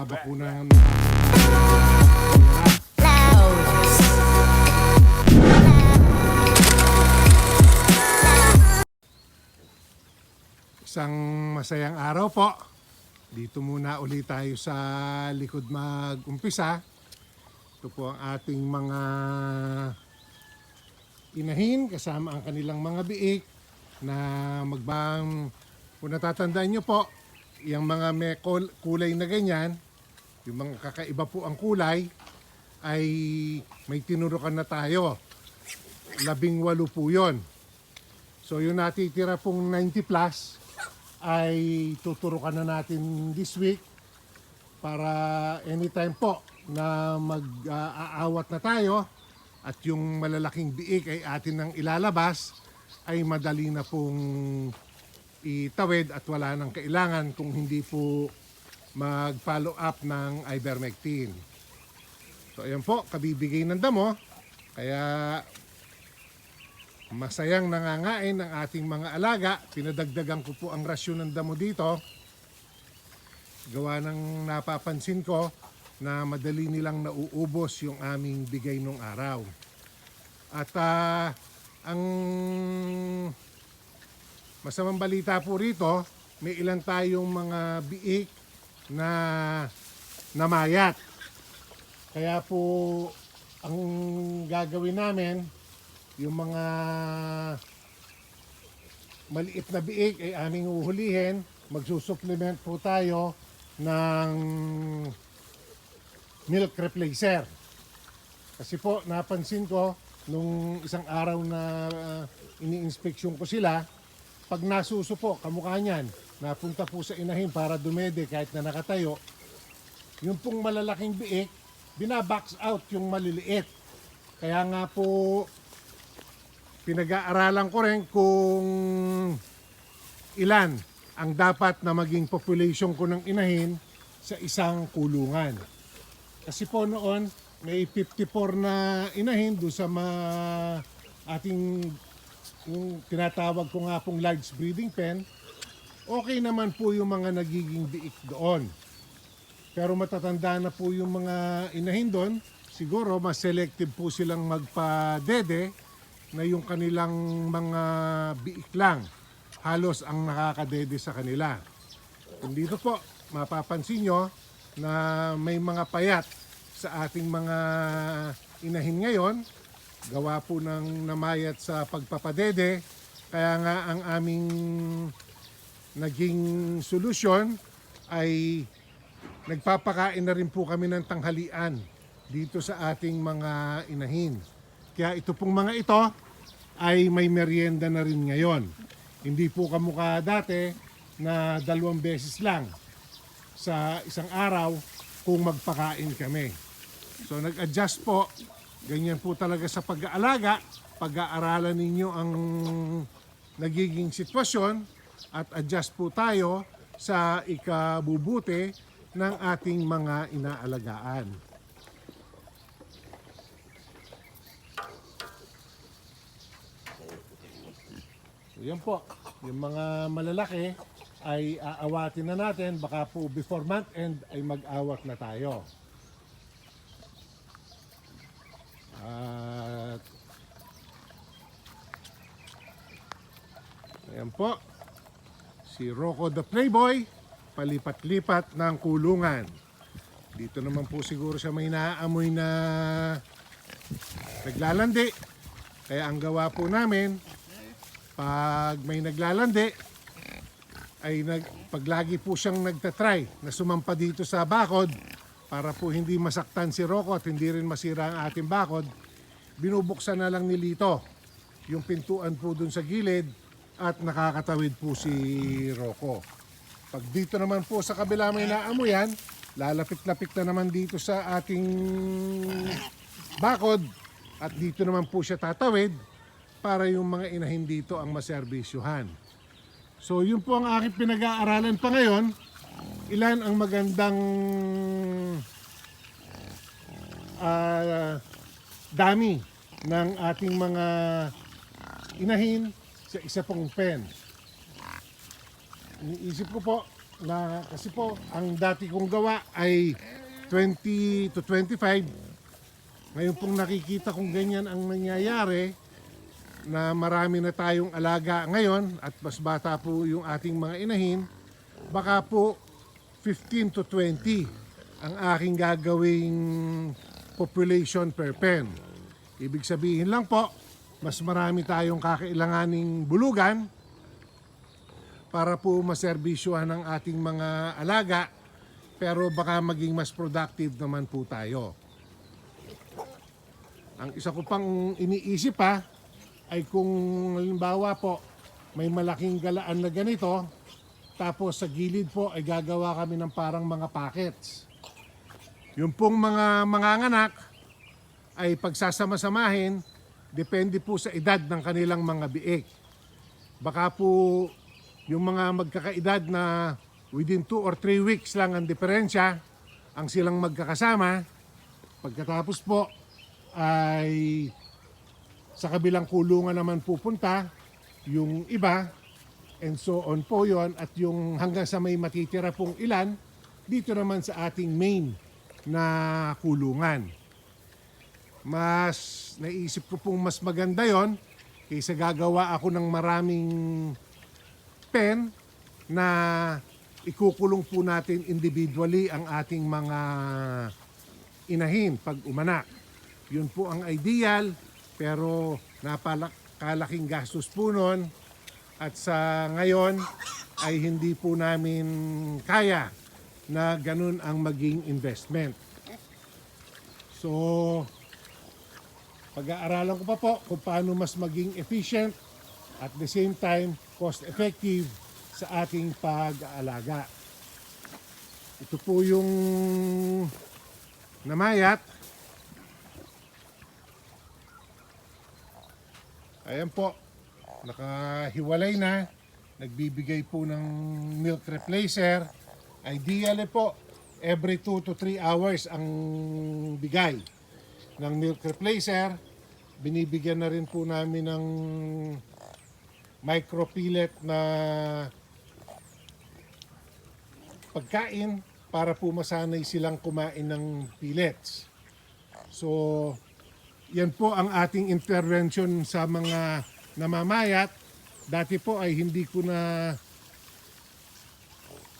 Bakunan. Isang masayang araw po. Dito muna ulit tayo sa likod mag-umpisa. Ito po ang ating mga inahin kasama ang kanilang mga biik na magbang, kung natatandaan nyo po, yung mga may kulay na ganyan, yung mga kakaiba po ang kulay, ay may tinurukan na tayo. 18 po yun. So yung natitira pong 90 plus ay tuturukan na natin this week para anytime po na mag-aawat na tayo at yung malalaking biik ay atin nang ilalabas ay madali na pong itawid at wala nang kailangan kung hindi po mag-follow up ng ivermectin. So ayan po, kabibigay ng damo. Kaya masayang nangangain ng ating mga alaga. Pinadagdagan ko po ang rasyon ng damo dito. Gawa ng napapansin ko na madali nilang nauubos yung aming bigay nung araw. At ang masamang balita po rito, may ilan tayong mga biik na namayat. Kaya po ang gagawin namin, yung mga maliit na biik ay aming uhulihin. Magsusupplement po tayo ng milk replacer. Kasi po napansin ko nung isang araw na ini-inspeksyon ko sila, pag nasuso po, kamukha niyan, napunta po sa inahin para dumede kahit na nakatayo, yung pong malalaking biik, binabox out yung maliliit. Kaya nga po, pinag-aaralan ko rin kung ilan ang dapat na maging population ko ng inahin sa isang kulungan. Kasi po noon, may 54 na inahin doon sa ating yung tinatawag ko nga pong large breeding pen. Okay naman po yung mga nagiging biik doon. Pero matatanda na po yung mga inahin doon. Siguro mas selective po silang magpadede na yung kanilang mga biik lang. Halos ang nakakadede sa kanila. Kung dito po, mapapansin nyo na may mga payat sa ating mga inahin ngayon. Gawa po ng namayat sa pagpapadede. Kaya nga ang aming naging solusyon ay nagpapakain na rin po kami ng tanghalian dito sa ating mga inahin. Kaya ito pong mga ito ay may merienda na rin ngayon. Hindi po kamukha dati na 2 beses lang sa isang araw kung magpakain kami. So nag-adjust po. Ganyan po talaga sa pag-aalaga. Pag-aaralan ninyo ang nagiging sitwasyon at adjust po tayo sa ikabubuti ng ating mga inaalagaan. So yan po, yung mga malalaki ay aawatin na natin. Baka po before month end ay mag-awat na tayo. At ayan po, si Rocco the Playboy, palipat-lipat ng kulungan. Dito naman po siguro siya may naaamoy na naglalandi. Kaya ang gawa po namin, pag may naglalandi, ay pag lagi po siyang nagtatry na sumampa dito sa bakod, para po hindi masaktan si Rocco at hindi rin masira ang ating bakod, binubuksan na lang ni Lito yung pintuan po dun sa gilid at nakakatawid po si Rocco. Pag dito naman po sa kabila may naamoyan, lalapit-lapit na naman dito sa ating bakod at dito naman po siya tatawid para yung mga inahin dito ang maserbisyuhan. So yun po ang aking pinag-aaralan pa ngayon. Ilan ang magandang dami ng ating mga inahin sa isa pong pen. Iniisip ko po, na kasi po ang dati kong gawa ay 20 to 25. Ngayon pong nakikita kong ganyan ang nangyayari na marami na tayong alaga ngayon at mas bata po yung ating mga inahin, baka po 15 to 20 ang aking gagawing population per pen. Ibig sabihin lang po, mas marami tayong kakailanganing bulugan para po maserbisyuhan ng ating mga alaga, pero baka maging mas productive naman po tayo. Ang isa ko pang iniisip pa ay kung halimbawa po may malaking galaan na ganito, tapos sa gilid po ay gagawa kami ng parang mga packets. Yung pong mga manganganak ay pagsasama-samahin, depende po sa edad ng kanilang mga biik. Baka po yung mga magkakaedad na within 2 or 3 weeks lang ang diferensya, ang silang magkakasama, pagkatapos po ay sa kabilang kulungan naman pupunta yung iba, and so on po yon, at yung hanggang sa may matitira pong ilan dito naman sa ating main na kulungan. Mas naisip ko pong mas maganda yon kaysa gagawa ako ng maraming pen na ikukulong po natin individually ang ating mga inahin pag umanak. Yun po ang ideal, pero napakalaking gastos po nun, at sa ngayon ay hindi po namin kaya na ganun ang maging investment. So, pag-aaralan ko pa po kung paano mas maging efficient at the same time cost-effective sa ating pag-aalaga. Ito po yung namayat. Ayan po, nakahiwalay na, nagbibigay po ng milk replacer. Ideally po, every 2 to 3 hours ang bigay ng milk replacer. Binibigyan na rin po namin ng micro pellet na pagkain para po masanay silang kumain ng pellets. So, yan po ang ating intervention sa mga namamayat. Dati po ay hindi ko na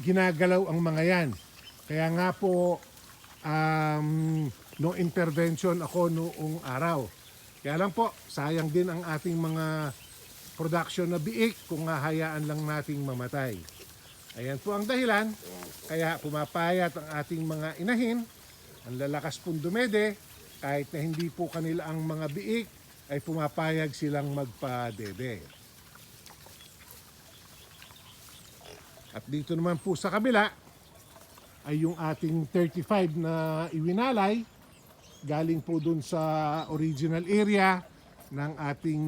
ginagalaw ang mga yan. Kaya nga po, no intervention ako noong araw. Kaya lang po, sayang din ang ating mga production na biik kung hahayaan lang nating mamatay. Ayan po ang dahilan, kaya pumapayat ang ating mga inahin, ang lalakas pong dumede, kahit na hindi po kanila ang mga biik, ay pumapayag silang magpadede. At dito naman po sa kabila, ay yung ating 35 na iwinalay, galing po dun sa original area ng ating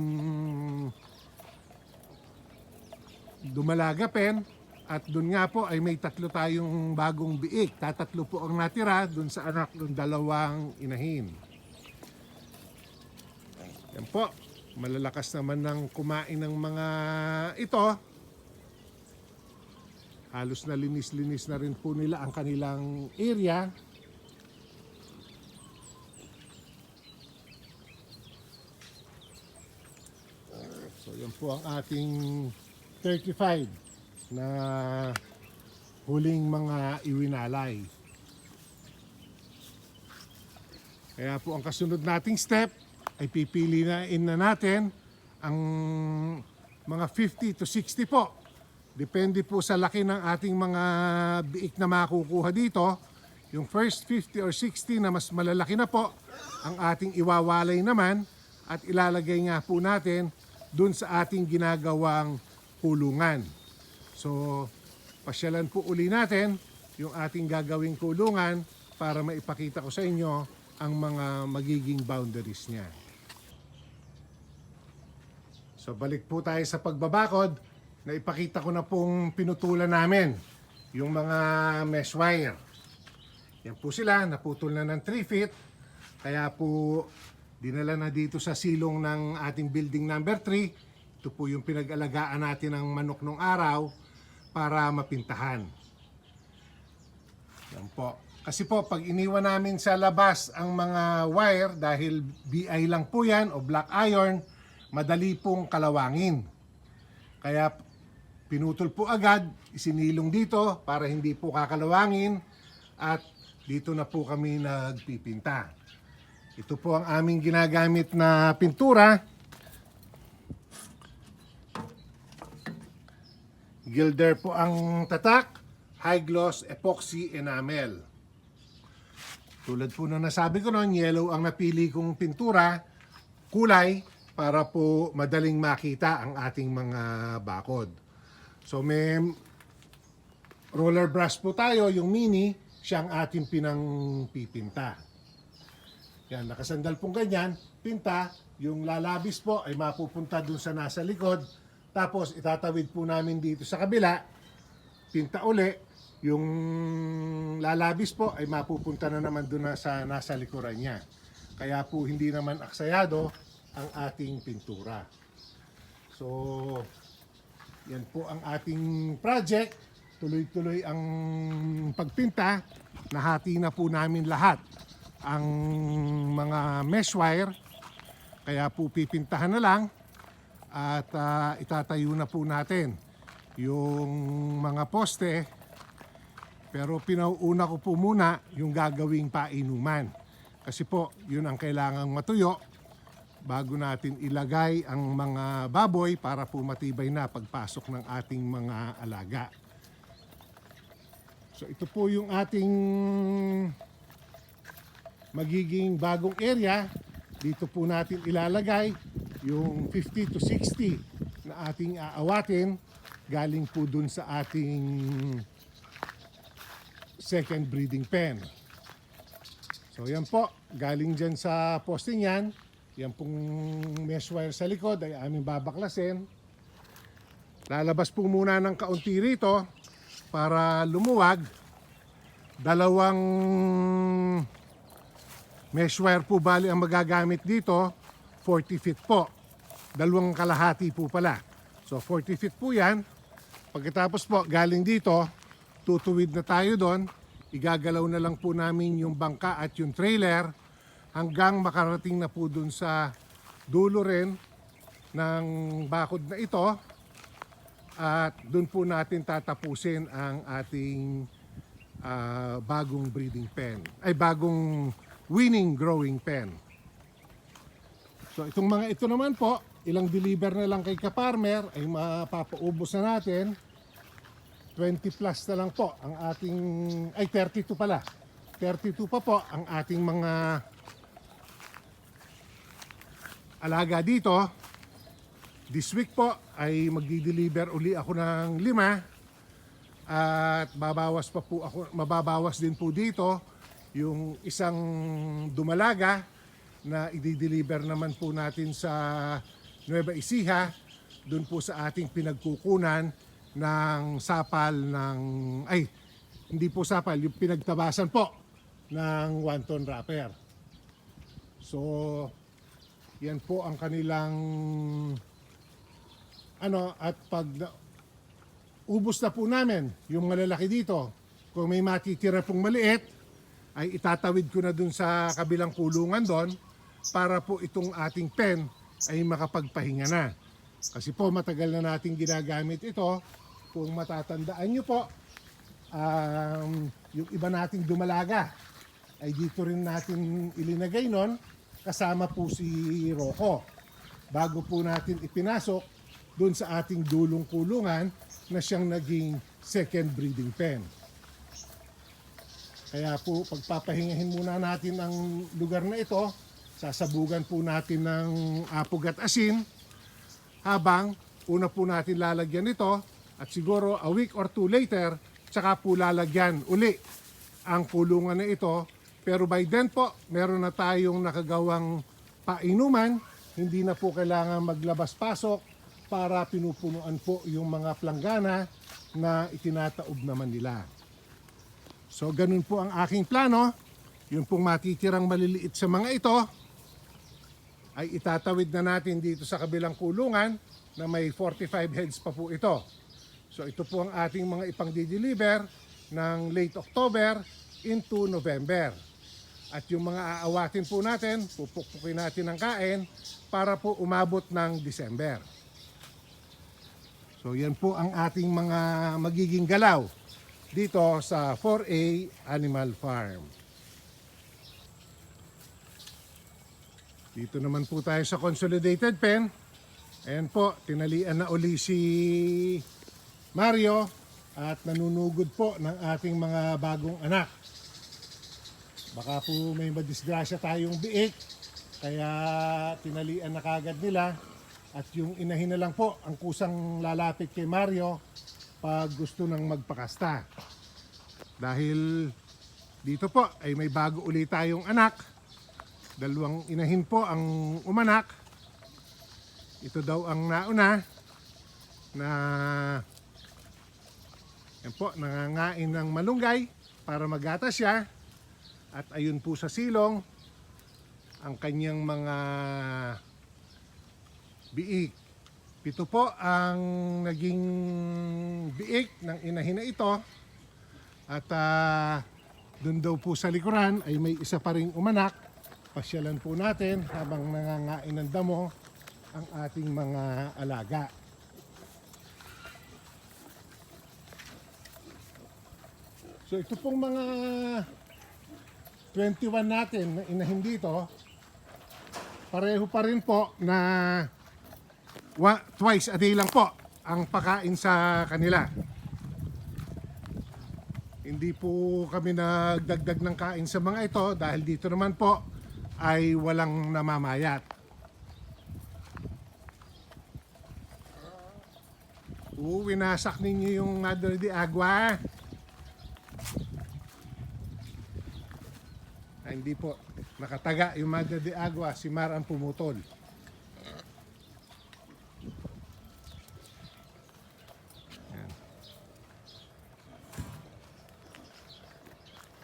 Dumalaga pen, at dun nga po ay may 3 tayong bagong biik. Tatatlo po ang natira dun sa anak ng 2 inahin. Yan po, malalakas naman ng kumain ng mga ito. Halos na linis-linis na rin po nila ang kanilang area. So yan po ang ating 35 na huling mga iwinalay. Kaya po ang kasunod nating step ay pipili na natin ang mga 50 to 60 po. Depende po sa laki ng ating mga biik na makukuha dito. Yung first 50 or 60 na mas malalaki na po, ang ating iwawalay naman at ilalagay nga po natin dun sa ating ginagawang kulungan. So, pasyalan po uli natin yung ating gagawing kulungan para maipakita ko sa inyo ang mga magiging boundaries niya. So, balik po tayo sa pagbabakod. Naipakita ko na pong pinutulan namin yung mga mesh wire. Yan po sila, naputol na ng 3 feet. Kaya po, dinala na dito sa silong ng ating building number 3. Ito po yung pinag-alagaan natin ng manok nung araw para mapintahan. Opo. Kasi po, pag iniwan namin sa labas ang mga wire, dahil BI lang po yan o black iron, madali pong kalawangin. Kaya pinutol po agad, isinilong dito para hindi po kakalawangin at dito na po kami nagpipinta. Ito po ang aming ginagamit na pintura. Gilder po ang tatak, high gloss epoxy enamel. Tulad po na nasabi ko noon, yellow ang napili kong pintura, kulay, para po madaling makita ang ating mga bakod. So may roller brush po tayo, yung mini, siyang ating pinangpipinta. Yan, nakasandal pong ganyan, pinta, yung lalabis po ay mapupunta dun sa nasa likod, tapos itatawid po namin dito sa kabila, pinta uli, yung lalabis po ay mapupunta na naman dun sa nasa likuran niya. Kaya po hindi naman aksayado ang ating pintura. So, yan po ang ating project. Tuloy-tuloy ang pagpinta. Nahati na po namin lahat ang mga mesh wire. Kaya po pipintahan na lang at itatayo na po natin yung mga poste. Pero pinauuna ko po muna yung gagawing painuman. Kasi po, yun ang kailangang matuyo bago natin ilagay ang mga baboy para po matibay na pagpasok ng ating mga alaga. So ito po yung ating magiging bagong area. Dito po natin ilalagay yung 50 to 60 na ating aawatin galing po dun sa ating second breeding pen. So yan po, galing dyan sa posting yan. Yan pong mesh wire sa likod ay aming babaklasin. Lalabas po muna ng kaunti rito para lumuwag. Dalawang mesh wire po bali ang magagamit dito, 40 feet po. Dalawang kalahati po pala. So 40 feet po yan. Pagkatapos po, galing dito, tutuwid na tayo doon, igagalaw na lang po namin yung bangka at yung trailer hanggang makarating na po doon sa dulo rin ng bakod na ito at doon po natin tatapusin ang ating bagong breeding pen, ay bagong winning growing pen. So itong mga ito naman po, ilang deliver na lang kay ka-farmer ay mapapaubos na natin. 20 plus na lang po ang ating, ay 32 pala. 32 pa po ang ating mga alaga dito. This week po ay magdi-deliver uli ako ng 5 at mababawas din po dito yung isang dumalaga na i-deliver naman po natin sa Nueva Ecija, doon po sa ating pinagkukunan ng sapal ng, ay, hindi po sapal, yung pinagtabasan po ng 1 ton wrapper. So, yan po ang kanilang at pag ubos na po namin yung malalaki dito, kung may matitira pong maliit, ay itatawid ko na dun sa kabilang kulungan doon para po itong ating pen ay makapagpahinga na. Kasi po matagal na natin ginagamit ito. Kung matatandaan nyo po, yung iba nating dumalaga ay dito rin natin ilinagay nun kasama po si Rocco. Bago po natin ipinasok dun sa ating dulong kulungan na siyang naging second breeding pen. Kaya po pagpapahingahin muna natin ang lugar na ito, sasabugan po natin ng apog at asin habang una po natin lalagyan ito. At siguro a week or 2 later, tsaka po lalagyan uli ang kulungan na ito. Pero by then po, meron na tayong nakagawang painuman. Hindi na po kailangan maglabas-pasok para pinupunuan po yung mga planggana na itinataob naman nila. So ganun po ang aking plano. Yung pong matitirang maliliit sa mga ito ay itatawid na natin dito sa kabilang kulungan na may 45 heads pa po ito. So ito po ang ating mga ipang-deliver ng late October into November. At yung mga aawatin po natin, pupukpukin natin ng kain para po umabot ng December. So yan po ang ating mga magiging galaw dito sa 4A Animal Farm. Dito naman po tayo sa consolidated pen. Ayan po, tinalian na uli si Mario at nanunugod po ng ating mga bagong anak. Baka po may madisgrasya tayong biik, kaya tinalian na kagad nila. At yung inahin na lang po ang kusang lalapit kay Mario pag gusto nang magpakasta. Dahil dito po ay may bago ulit tayong anak. Dalawang inahin po ang umanak. Ito daw ang nauna na yan po, nangangain ng malunggay para magatas siya. At ayun po sa silong ang kanyang mga biik. Pito po ang naging biik ng inahin na ito. At dun daw po sa likuran ay may isa pa ring umanak. Pasyalan po natin habang nangangain ng damo ang ating mga alaga. So ito pong mga 21 natin na inahin dito, pareho pa rin po na twice a day lang po ang pakain sa kanila. Hindi po kami nagdagdag ng kain sa mga ito dahil dito naman po ay walang namamayat. Winasak ninyo yung Madre de Agua. Ay, hindi po. Nakataga yung Madre de Agua. Si Mar ang pumutol. Yan.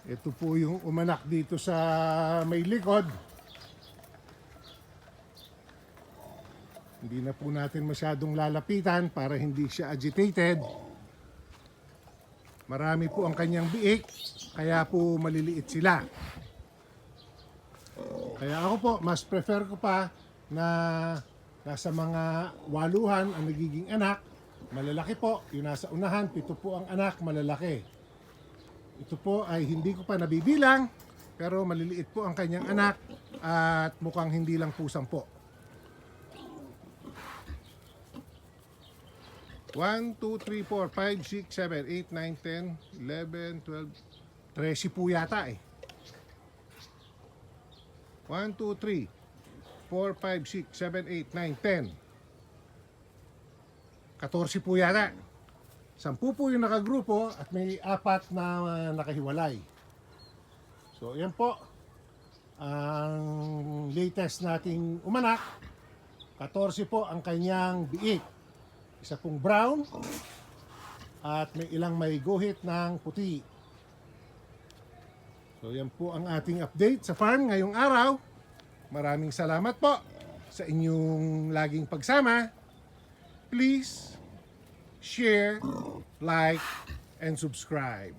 Ito po yung umanak dito sa may likod. Hindi na po natin masyadong lalapitan para hindi siya agitated. Marami po ang kanyang biik, kaya po maliliit sila. Kaya ako po, mas prefer ko pa na nasa mga waluhan ang nagiging anak. Malalaki po, yung nasa unahan, 7 po ang anak, malalaki. Ito po ay hindi ko pa nabibilang, pero maliliit po ang kanyang anak at mukhang hindi lang po 10. 1, 2, 3, 4, 5, 6, 7, 8, 9, 10, 11, 12, 13 po yata eh. 1, 2, 3, 4, 5, 6, 7, 8, 9, 10. 14 po yata. 10 po yung nakagrupo at may 4 na nakahiwalay. So yan po ang latest nating umanak. 14 po ang kanyang biik. Isa pong brown at may ilang may guhit ng puti. So yan po ang ating update sa farm ngayong araw. Maraming salamat po sa inyong laging pagsama. Please share, like, and subscribe.